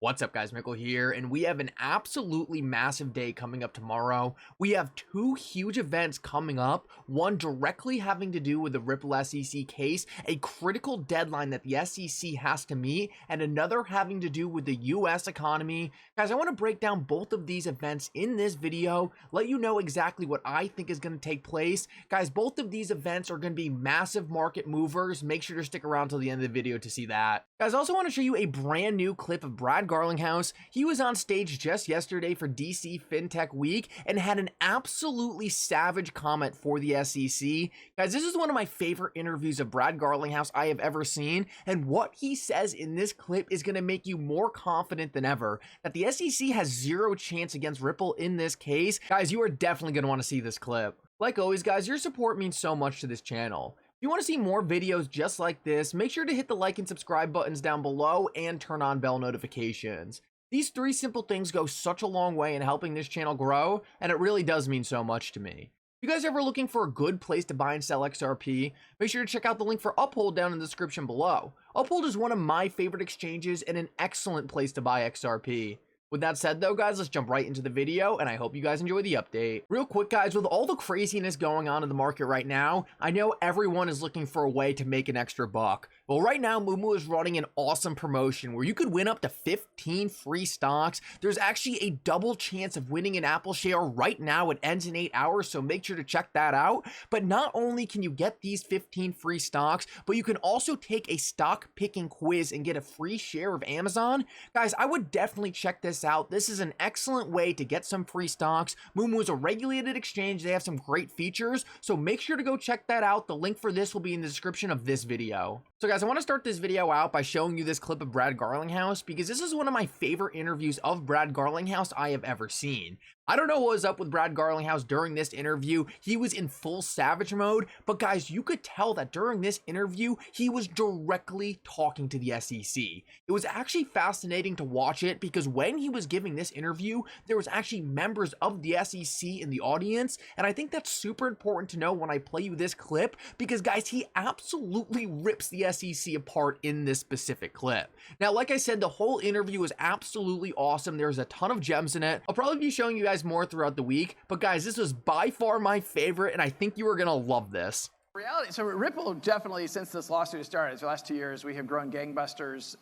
What's up, guys? Mickle here, and we have an absolutely massive day coming up tomorrow. We have two huge events coming up, one directly having to do with the Ripple SEC case, a critical deadline that the SEC has to meet, and another having to do with the US economy. Guys, I want to break down both of these events in this video, let you know exactly what I think is going to take place. Guys, both of these events are going to be massive market movers. Make sure to stick around till the end of the video to see that. Guys, I also want to show you a brand new clip of Brad Garlinghouse. He was on stage just yesterday for DC FinTech Week and had an absolutely savage comment for the SEC. Guys, this is one of my favorite interviews of Brad Garlinghouse I have ever seen, and what he says in this clip is going to make you more confident than ever that the SEC has zero chance against Ripple in this case. Guys, you are definitely going to want to see this clip. Like always, guys, your support means so much to this channel. If you want to see more videos just like this, make sure to hit the like and subscribe buttons down below and turn on bell notifications. These three simple things go such a long way in helping this channel grow, and it really does mean so much to me. If you guys ever looking for a good place to buy and sell XRP, make sure to check out the link for Uphold down in the description below. Uphold is one of my favorite exchanges and an excellent place to buy XRP. With that said though, guys, let's jump right into the video, and I hope you guys enjoy the update. Real quick, guys, with all the craziness going on in the market right now, I know everyone is looking for a way to make an extra buck. Well, right now, MooMoo is running an awesome promotion where you could win up to 15 free stocks. There's actually a double chance of winning an Apple share right now. It ends in 8 hours, so make sure to check that out. But not only can you get these 15 free stocks, but you can also take a stock picking quiz and get a free share of Amazon. Guys, I would definitely check this out. This is an excellent way to get some free stocks. MooMoo is a regulated exchange. They have some great features, so make sure to go check that out. The link for this will be in the description of this video. So guys, I want to start this video out by showing you this clip of Brad Garlinghouse because this is one of my favorite interviews of Brad Garlinghouse I have ever seen. I don't know what was up with Brad Garlinghouse during this interview. He was in full savage mode, but guys, you could tell that during this interview, he was directly talking to the SEC. It was actually fascinating to watch it because when he was giving this interview, there was actually members of the SEC in the audience, and I think that's super important to know when I play you this clip because guys, he absolutely rips the SEC apart in this specific clip. Now, like I said, the whole interview was absolutely awesome. There's a ton of gems in it. I'll probably be showing you guys more throughout the week, but guys, this was by far my favorite, and I think you are gonna love this. Reality, so Ripple definitely, since this lawsuit started, the last 2 years, we have grown gangbusters.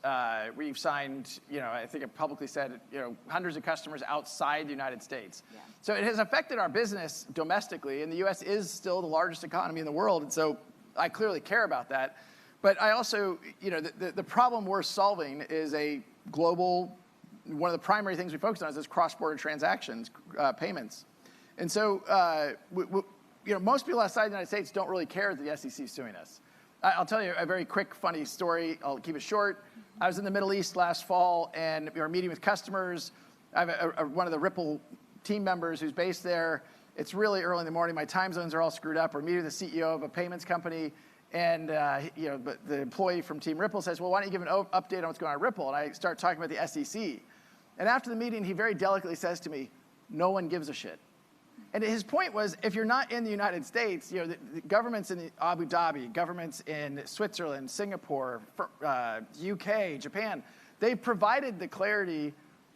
We've signed, I think it publicly said, hundreds of customers outside the United States. Yeah. So it has affected our business domestically, and the U.S. is still the largest economy in the world, and so I clearly care about that. But I also, the problem we're solving is a global. One of the primary things we focus on is this cross-border transactions, payments. And so, most people outside the United States don't really care that the SEC is suing us. I'll tell you a very quick, funny story. I'll keep it short. I was in the Middle East last fall, and we were meeting with customers. I have one of the Ripple team members who's based there. It's really early in the morning. My time zones are all screwed up. We're meeting with the CEO of a payments company. And but the employee from Team Ripple says, well, why don't you give an update on what's going on at Ripple? And I start talking about the SEC. And after the meeting, he very delicately says to me, no one gives a shit. And his point was, if you're not in the United States, the governments in Abu Dhabi, governments in Switzerland, Singapore, UK, Japan, they provided the clarity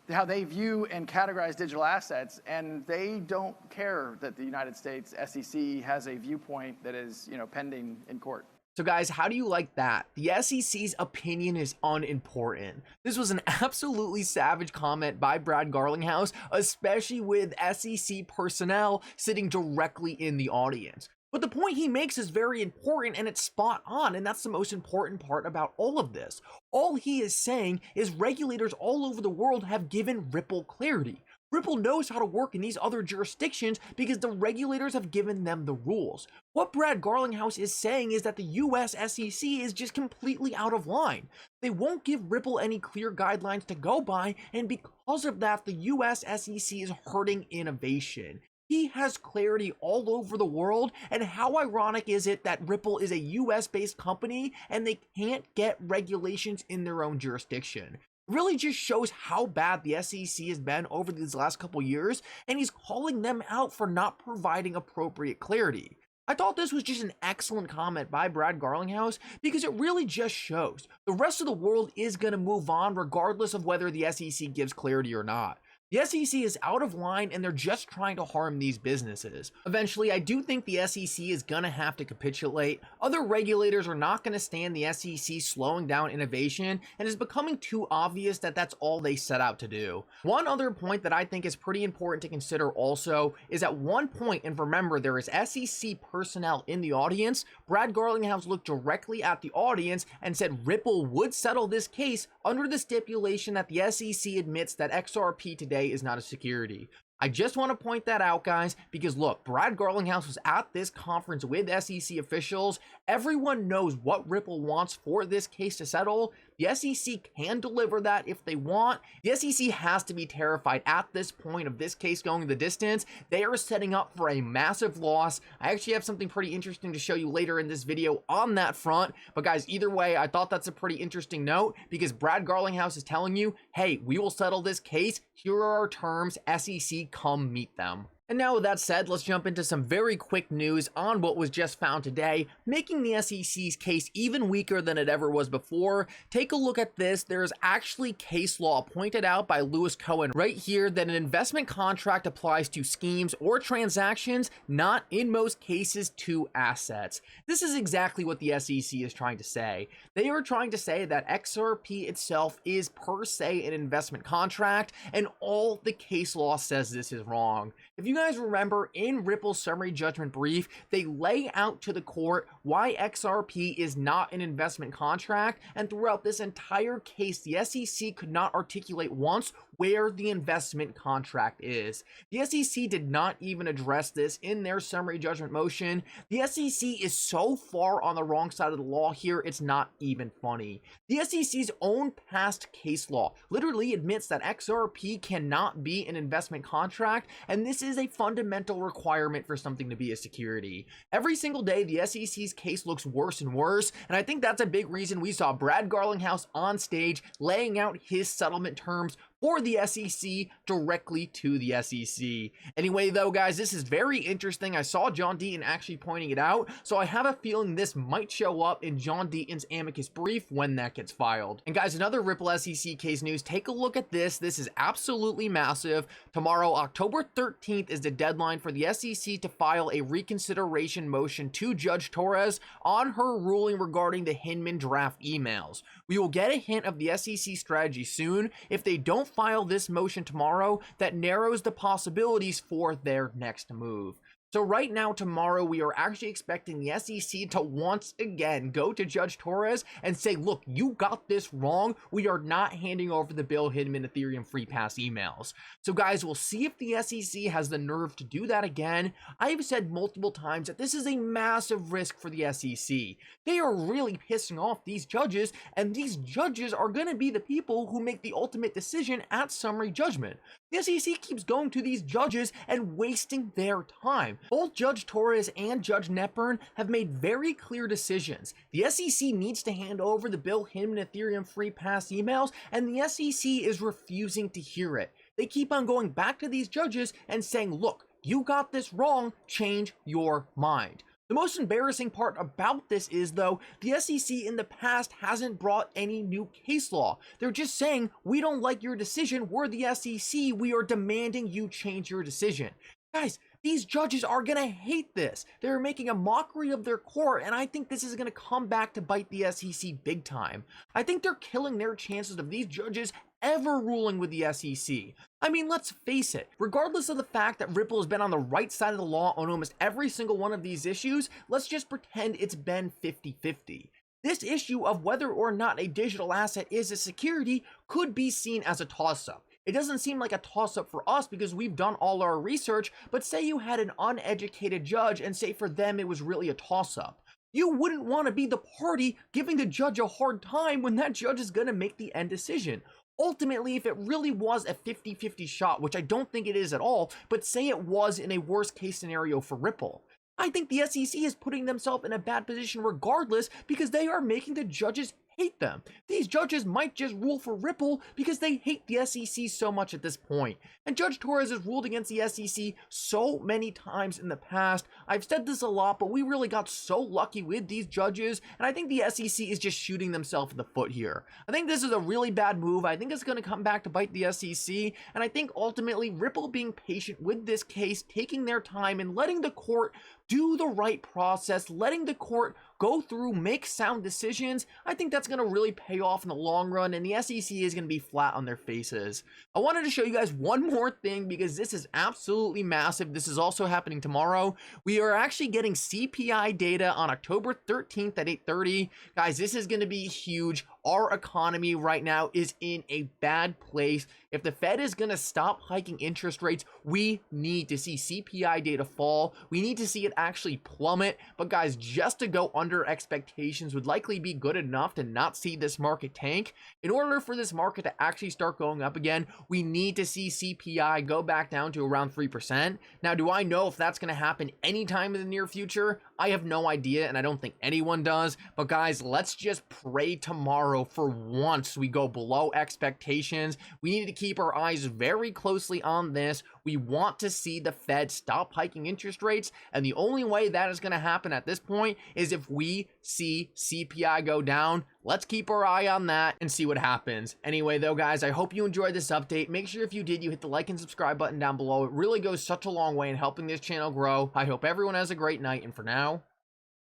how they view and categorize digital assets, and they don't care that the United States SEC has a viewpoint that is, pending in court. So guys, how do you like that? The SEC's opinion is unimportant. This was an absolutely savage comment by Brad Garlinghouse, especially with SEC personnel sitting directly in the audience. But the point he makes is very important and it's spot on, and that's the most important part about all of this. All he is saying is regulators all over the world have given Ripple clarity. Ripple knows how to work in these other jurisdictions because the regulators have given them the rules. What Brad Garlinghouse is saying is that the US SEC is just completely out of line. They won't give Ripple any clear guidelines to go by, and because of that, the US SEC is hurting innovation. He has clarity all over the world, and how ironic is it that Ripple is a US-based company and they can't get regulations in their own jurisdiction? Really just shows how bad the SEC has been over these last couple years, and he's calling them out for not providing appropriate clarity. I thought this was just an excellent comment by Brad Garlinghouse because it really just shows the rest of the world is going to move on regardless of whether the SEC gives clarity or not. The SEC is out of line and they're just trying to harm these businesses. Eventually, I do think the SEC is gonna have to capitulate. Other regulators are not gonna stand the SEC slowing down innovation, and it's becoming too obvious that that's all they set out to do. One other point that I think is pretty important to consider also is at one point, and remember there is SEC personnel in the audience, Brad Garlinghouse looked directly at the audience and said Ripple would settle this case under the stipulation that the SEC admits that XRP today is not a security. I just want to point that out, guys, because look, Brad Garlinghouse was at this conference with SEC officials. Everyone knows what Ripple wants for this case to settle. The SEC can deliver that if they want. The SEC has to be terrified at this point of this case going the distance. They are setting up for a massive loss. I actually have something pretty interesting to show you later in this video on that front. But guys, either way, I thought that's a pretty interesting note because Brad Garlinghouse is telling you, hey, we will settle this case. Here are our terms. SEC, come meet them. And now with that said, let's jump into some very quick news on what was just found today, making the SEC's case even weaker than it ever was before. Take a look at this. There is actually case law pointed out by Lewis Cohen right here that an investment contract applies to schemes or transactions, not in most cases to assets. This is exactly what the SEC is trying to say. They are trying to say that XRP itself is per se an investment contract, and all the case law says this is wrong. If you guys remember, in Ripple's summary judgment brief, they lay out to the court why XRP is not an investment contract, and throughout this entire case, the SEC could not articulate once where the investment contract is. The SEC did not even address this in their summary judgment motion. The SEC is so far on the wrong side of the law here, it's not even funny. The SEC's own past case law literally admits that XRP cannot be an investment contract, and this is a fundamental requirement for something to be a security. Every single day, the SEC's case looks worse and worse, and I think that's a big reason we saw Brad Garlinghouse on stage laying out his settlement terms for the SEC directly to the SEC. Anyway, though, guys, this is very interesting. I saw John Deaton actually pointing it out, so I have a feeling this might show up in John Deaton's amicus brief when that gets filed. And guys, another Ripple SEC case news. Take a look at this. This is absolutely massive. Tomorrow, October 13th, is the deadline for the SEC to file a reconsideration motion to Judge Torres on her ruling regarding the Hinman draft emails. We will get a hint of the SEC strategy soon. If they don't file this motion tomorrow, that narrows the possibilities for their next move. So right now, tomorrow, we are actually expecting the SEC to once again go to Judge Torres and say, look, you got this wrong. We are not handing over the Bill Hinman Ethereum free pass emails. So guys, we'll see if the SEC has the nerve to do that again. I've said multiple times that this is a massive risk for the SEC. They are really pissing off these judges, and these judges are going to be the people who make the ultimate decision at summary judgment. The SEC keeps going to these judges and wasting their time. Both Judge Torres and Judge Netburn have made very clear decisions. The SEC needs to hand over the Bill Hinman Ethereum free pass emails, and the SEC is refusing to hear it. They keep on going back to these judges and saying, look, you got this wrong, change your mind. The most embarrassing part about this is, though, the SEC in the past hasn't brought any new case law. They're just saying, we don't like your decision, we're the SEC, we are demanding you change your decision. Guys, these judges are going to hate this. They're making a mockery of their court, and I think this is going to come back to bite the SEC big time. I think they're killing their chances of these judges ever ruling with the SEC. I mean, let's face it, regardless of the fact that Ripple has been on the right side of the law on almost every single one of these issues, let's just pretend it's been 50-50. This issue of whether or not a digital asset is a security could be seen as a toss-up. It doesn't seem like a toss-up for us because we've done all our research, but say you had an uneducated judge and say for them it was really a toss-up. You wouldn't want to be the party giving the judge a hard time when that judge is going to make the end decision. Ultimately, if it really was a 50-50 shot, which I don't think it is at all, but say it was in a worst case scenario for Ripple, I think the SEC is putting themselves in a bad position regardless because they are making the judges hate them. These judges might just rule for Ripple because they hate the SEC so much at this point. And Judge Torres has ruled against the SEC so many times in the past. I've said this a lot, but we really got so lucky with these judges, and I think the SEC is just shooting themselves in the foot here. I think this is a really bad move. I think it's going to come back to bite the SEC, and I think ultimately Ripple being patient with this case, taking their time and letting the court do the right process, letting the court go through, make sound decisions, I think that's going to really pay off in the long run, and the SEC is going to be flat on their faces. I wanted to show you guys one more thing because this is absolutely massive. This is also happening tomorrow. We are actually getting CPI data on October 13th at 8:30. Guys, this is going to be huge. Our economy right now is in a bad place. If the Fed is going to stop hiking interest rates, we need to see CPI data fall. We need to see it actually plummet. But guys, just to go under expectations would likely be good enough to not see this market tank. In order for this market to actually start going up again, we need to see CPI go back down to around 3%. Now, do I know if that's going to happen anytime in the near future? I have no idea, and I don't think anyone does. But guys, let's just pray tomorrow for once we go below expectations. We need to keep our eyes very closely on this. We want to see the Fed stop hiking interest rates, and the only way that is going to happen at this point is if we see CPI go down. Let's keep our eye on that and see what happens. Anyway, though, guys, I hope you enjoyed this update. Make sure if you did, you hit the like and subscribe button down below. It really goes such a long way in helping this channel grow. I hope everyone has a great night, and for now,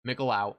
Mickle out.